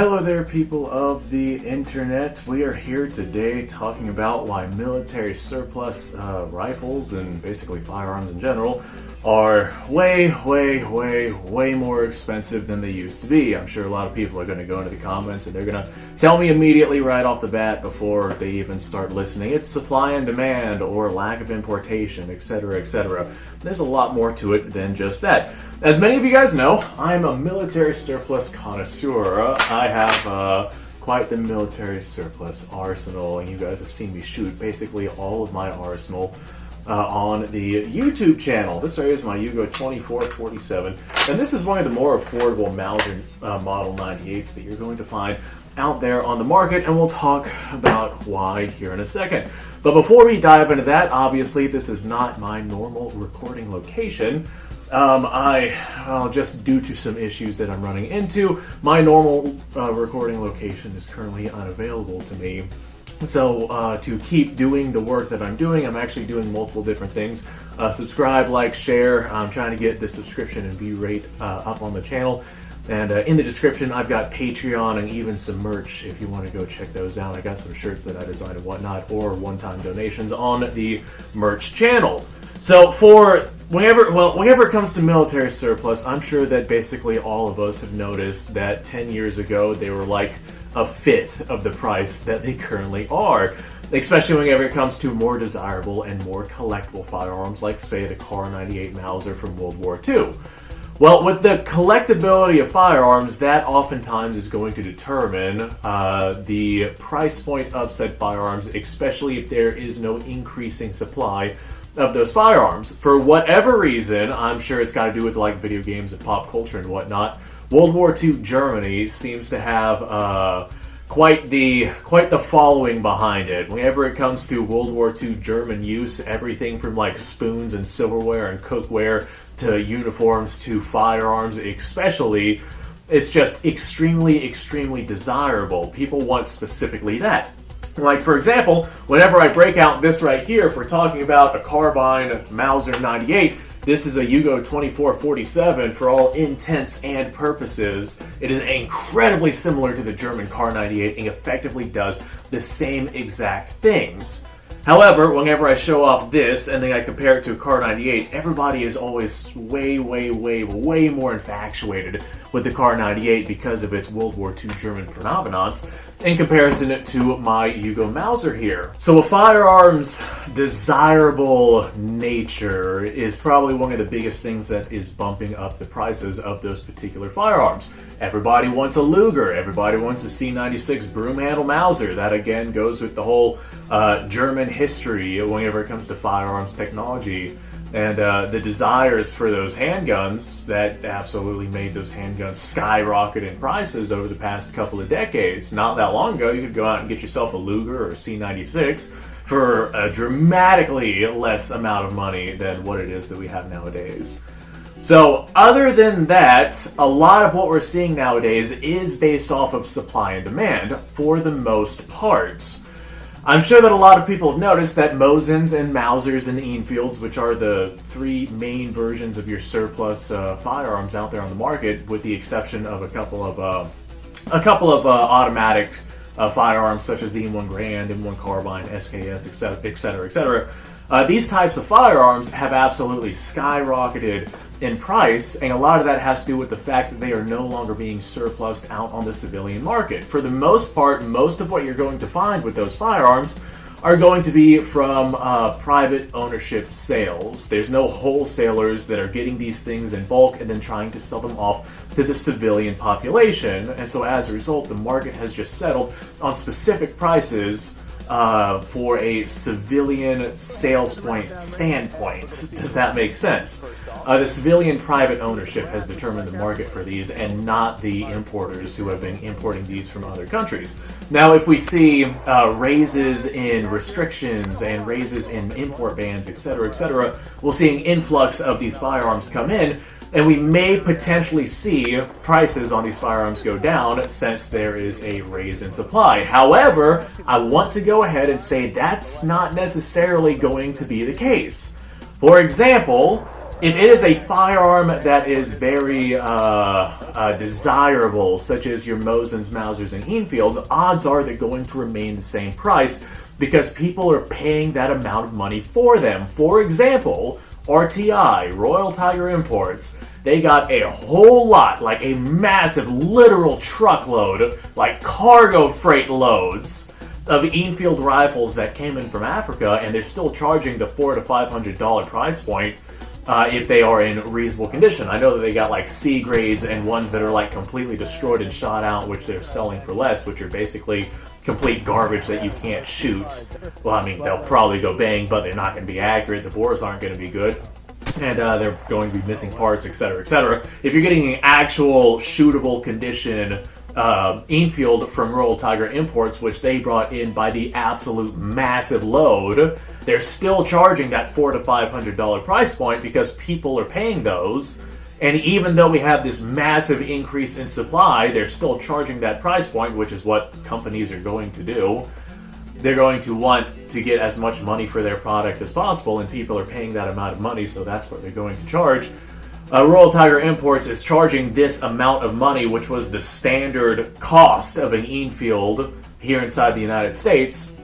Hello there, people of the internet. We are here today talking about why military surplus rifles and basically firearms in general are way more expensive than they used to be. I'm sure a lot of people are going to go into the comments and they're going to tell me immediately right off the bat before they even start listening, it's supply and demand or lack of importation, etc., etc. There's a lot more to it than just that. As many of you guys know, I'm a military surplus connoisseur. I have quite the military surplus arsenal, and you guys have seen me shoot basically all of my arsenal on the YouTube channel. This right here is my Yugo 2447, and this is one of the more affordable Mauser Model 98s that you're going to find out there on the market, and we'll talk about why here in a second. But before we dive into that, obviously this is not my normal recording location. Just due to some issues that I'm running into, my normal recording location is currently unavailable to me. So to keep doing the work that I'm doing, I'm actually doing multiple different things. Subscribe, like, share. I'm trying to get the subscription and view rate up on the channel. And in the description, I've got Patreon and even some merch if you want to go check those out. I got some shirts that I designed and whatnot, or one-time donations on the merch channel. So whenever it comes to military surplus, I'm sure that basically all of us have noticed that 10 years ago they were like a fifth of the price that they currently are. Especially whenever it comes to more desirable and more collectible firearms, like say the Kar 98 Mauser from World War II. Well, with the collectability of firearms, that oftentimes is going to determine the price point of said firearms, especially if there is no increasing supply of those firearms. For whatever reason, I'm sure it's got to do with like video games and pop culture and whatnot, World War II Germany seems to have quite the following behind it. Whenever it comes to World War II German use, everything from like spoons and silverware and cookware to uniforms to firearms especially, it's just extremely desirable. People want specifically that. Like, for example, whenever I break out this right here, if we're talking about a carbine Mauser 98, this is a Yugo 2447 for all intents and purposes. It is incredibly similar to the German Kar 98 and effectively does the same exact things. However, whenever I show off this and then I compare it to a Kar 98, everybody is always way more infatuated with the Kar 98 because of its World War II German provenance in comparison to my Yugo Mauser here. So a firearm's desirable nature is probably one of the biggest things that is bumping up the prices of those particular firearms. Everybody wants a Luger, everybody wants a C96 broom handle Mauser. That again goes with the whole German history whenever it comes to firearms technology. And the desires for those handguns that absolutely made those handguns skyrocket in prices over the past couple of decades. Not that long ago, you could go out and get yourself a Luger or a C96 for a dramatically less amount of money than what it is that we have nowadays. So other than that, a lot of what we're seeing nowadays is based off of supply and demand for the most part. I'm sure that a lot of people have noticed that Mosins and Mausers and Enfields, which are the three main versions of your surplus firearms out there on the market, with the exception of a couple of automatic firearms such as the M1 Garand, M1 Carbine, SKS, etc. These types of firearms have absolutely skyrocketed in price, and a lot of that has to do with the fact that they are no longer being surplused out on the civilian market. For the most part, most of what you're going to find with those firearms are going to be from private ownership sales. There's no wholesalers that are getting these things in bulk and then trying to sell them off to the civilian population, and so as a result, the market has just settled on specific prices for a civilian sales standpoint. Does that make sense? The civilian private ownership has determined the market for these and not the importers who have been importing these from other countries. Now, if we see raises in restrictions and raises in import bans, etc., we'll see an influx of these firearms come in, and we may potentially see prices on these firearms go down since there is a raise in supply. However, I want to go ahead and say that's not necessarily going to be the case. For example, If it is a firearm that is very desirable, such as your Mosins, Mausers, and Enfields, odds are they're going to remain the same price because people are paying that amount of money for them. For example, RTI, Royal Tiger Imports, they got a whole lot, like a massive literal truckload, like cargo freight loads of Enfield rifles that came in from Africa, and they're still charging the $400 to $500 price point if they are in reasonable condition. I know that they got like C grades and ones that are like completely destroyed and shot out, which they're selling for less, which are basically complete garbage that you can't shoot. Well, I mean, they'll probably go bang, but they're not going to be accurate. The bores aren't going to be good. And they're going to be missing parts, etc., etc. If you're getting an actual shootable condition Enfield from Royal Tiger Imports, which they brought in by the absolute massive load, they're still charging that $400 to $500 price point because people are paying those. And even though we have this massive increase in supply, they're still charging that price point, which is what companies are going to do. They're going to want to get as much money for their product as possible, and people are paying that amount of money, so that's what they're going to charge. Royal Tiger Imports is charging this amount of money, which was the standard cost of an Enfield here inside the United States,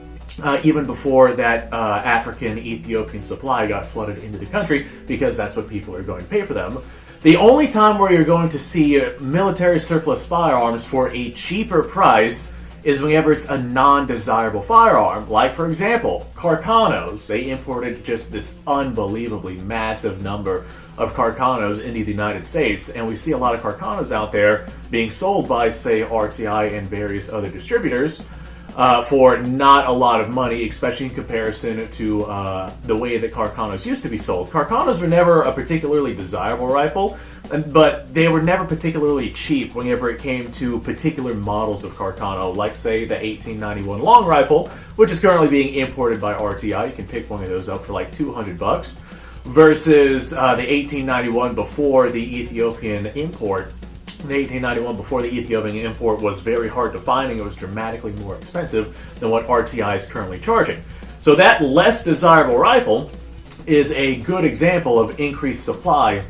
even before that African Ethiopian supply got flooded into the country, because that's what people are going to pay for them. The only time where you're going to see military surplus firearms for a cheaper price is whenever it's a non-desirable firearm. Like, for example, Carcanos. They imported just this unbelievably massive number of Carcanos into the United States, and we see a lot of Carcanos out there being sold by, say, RTI and various other distributors for not a lot of money, especially in comparison to the way that Carcanos used to be sold. Carcanos were never a particularly desirable rifle, but they were never particularly cheap whenever it came to particular models of Carcano, like, say, the 1891 long rifle, which is currently being imported by RTI. You can pick one of those up for like $200, versus the 1891 before the Ethiopian import. The 1891 before the Ethiopian import was very hard to find, and it was dramatically more expensive than what RTI is currently charging. So that less desirable rifle is a good example of increased supply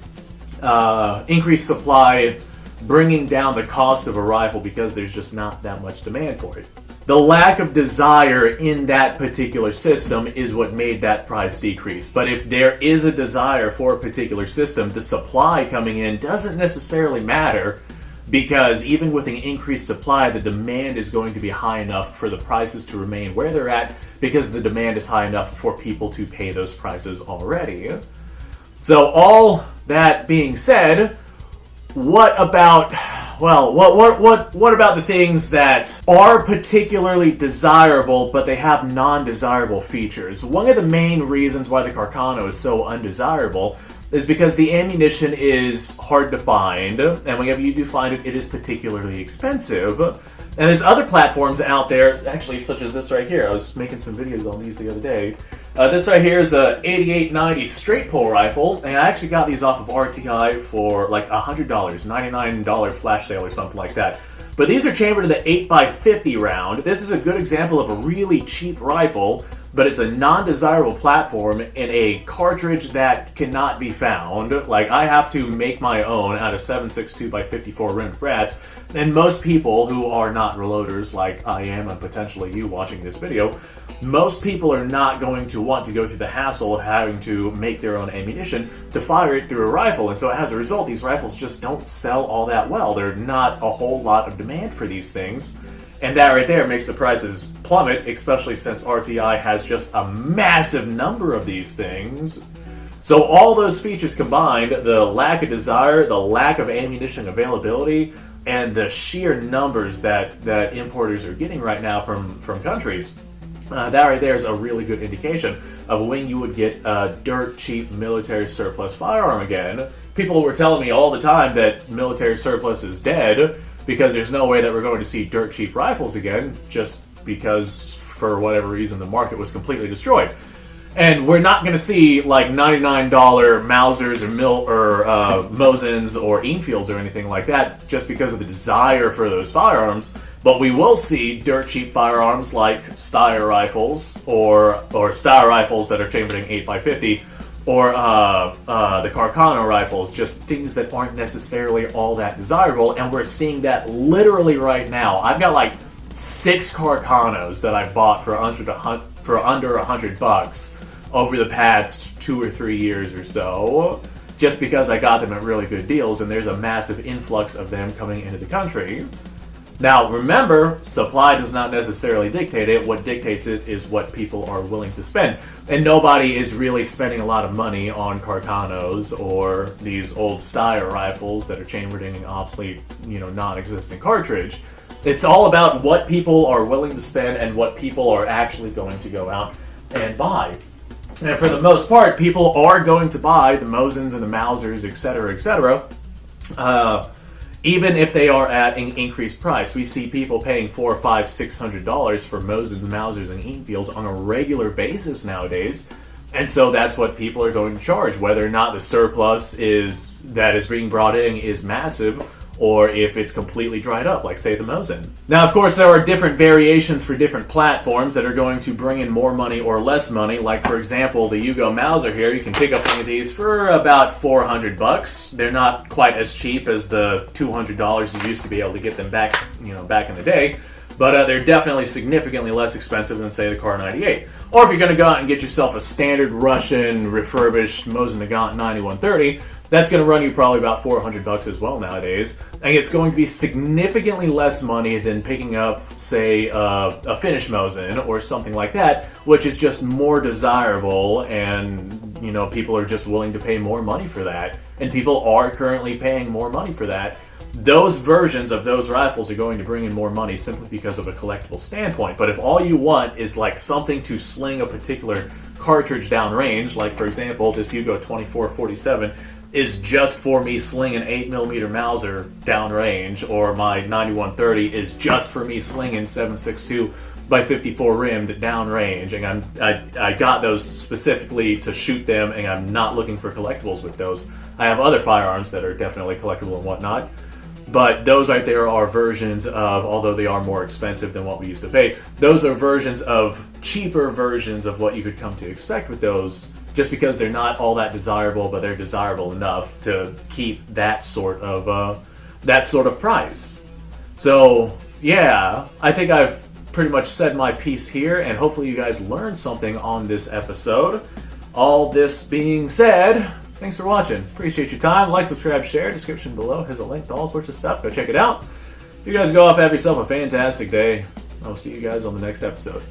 bringing down the cost of a rifle because there's just not that much demand for it. The lack of desire in that particular system is what made that price decrease. But if there is a desire for a particular system, the supply coming in doesn't necessarily matter, because even with an increased supply, the demand is going to be high enough for the prices to remain where they're at, because the demand is high enough for people to pay those prices already. So all that being said, what about the things that are particularly desirable, but they have non-desirable features? One of the main reasons why the Carcano is so undesirable is because the ammunition is hard to find, and whenever you do find it, it is particularly expensive. And there's other platforms out there, actually, such as this right here. I was making some videos on these the other day. This right here is a 8890 straight pull rifle, and I actually got these off of RTI for like $100, $99 flash sale or something like that. But these are chambered in the 8x50 round. This is a good example of a really cheap rifle, but it's a non-desirable platform in a cartridge that cannot be found. Like, I have to make my own out of 7.62x54 rimmed brass, and most people who are not reloaders, like I am and potentially you watching this video, most people are not going to want to go through the hassle of having to make their own ammunition to fire it through a rifle, and so as a result, these rifles just don't sell all that well. There's not a whole lot of demand for these things. And that right there makes the prices plummet, especially since RTI has just a massive number of these things. So all those features combined, the lack of desire, the lack of ammunition availability, and the sheer numbers that importers are getting right now from countries, that right there is a really good indication of when you would get a dirt cheap military surplus firearm again. People were telling me all the time that military surplus is dead, because there's no way that we're going to see dirt cheap rifles again, just because for whatever reason the market was completely destroyed. And we're not going to see like $99 Mausers or Mosins or Enfields or anything like that just because of the desire for those firearms. But we will see dirt cheap firearms like Steyr rifles or Steyr rifles that are chambered in 8x50, or the Carcano rifles, just things that aren't necessarily all that desirable, and we're seeing that literally right now. I've got like 6 Carcanos that I bought for under $100 over the past 2 or 3 years or so, just because I got them at really good deals, and there's a massive influx of them coming into the country. Now, remember, supply does not necessarily dictate it. What dictates it is what people are willing to spend. And nobody is really spending a lot of money on Carcanos or these old style rifles that are chambered in an obsolete, non-existent cartridge. It's all about what people are willing to spend and what people are actually going to go out and buy. And for the most part, people are going to buy the Mosins and the Mausers, etc., etc., even if they are at an increased price. We see people paying $400, $500, $600 for Mosins, Mausers, and Enfields on a regular basis nowadays. And so that's what people are going to charge, whether or not the surplus that is being brought in is massive, or if it's completely dried up, like, say, the Mosin. Now, of course, there are different variations for different platforms that are going to bring in more money or less money. Like, for example, the Yugo Mauser here, you can pick up one of these for about $400. They're not quite as cheap as the $200 you used to be able to get them back in the day, but they're definitely significantly less expensive than, say, the Kar 98. Or if you're going to go out and get yourself a standard Russian refurbished Mosin Nagant 9130, that's going to run you probably about $400 as well nowadays. And it's going to be significantly less money than picking up, say, a Finnish Mosin or something like that, which is just more desirable, and, people are just willing to pay more money for that. And people are currently paying more money for that. Those versions of those rifles are going to bring in more money simply because of a collectible standpoint. But if all you want is like something to sling a particular cartridge downrange, like, for example, this Yugo 2447, is just for me slinging 8mm Mauser downrange, or my 9130 is just for me slinging 7.62 by 54 rimmed downrange, and I got those specifically to shoot them, and I'm not looking for collectibles with those. I have other firearms that are definitely collectible and whatnot, but those right there are versions of, although they are more expensive than what we used to pay, those are versions of cheaper versions of what you could come to expect with those, just because they're not all that desirable, but they're desirable enough to keep that sort of price. So yeah, I think I've pretty much said my piece here, and hopefully you guys learned something on this episode. All this being said, thanks for watching. Appreciate your time. Like, subscribe, share. Description below has a link to all sorts of stuff. Go check it out. You guys go off, have yourself a fantastic day. I'll see you guys on the next episode.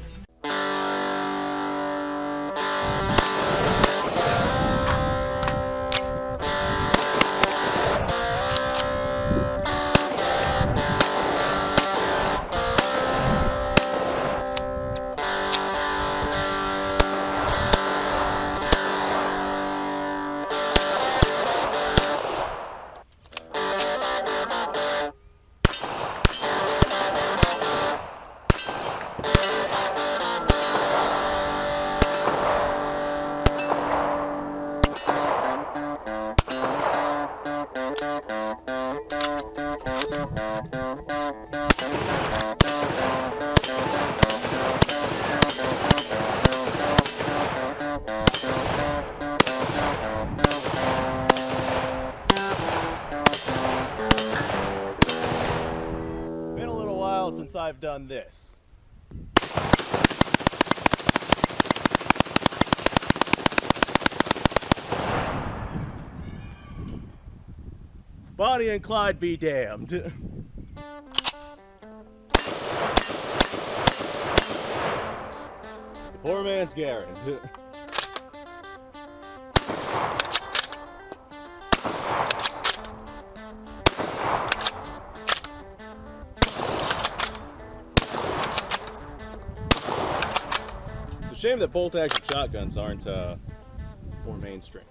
Since I've done this. Bonnie and Clyde be damned. Poor man's Garen. It's a shame that bolt-action shotguns aren't more mainstream.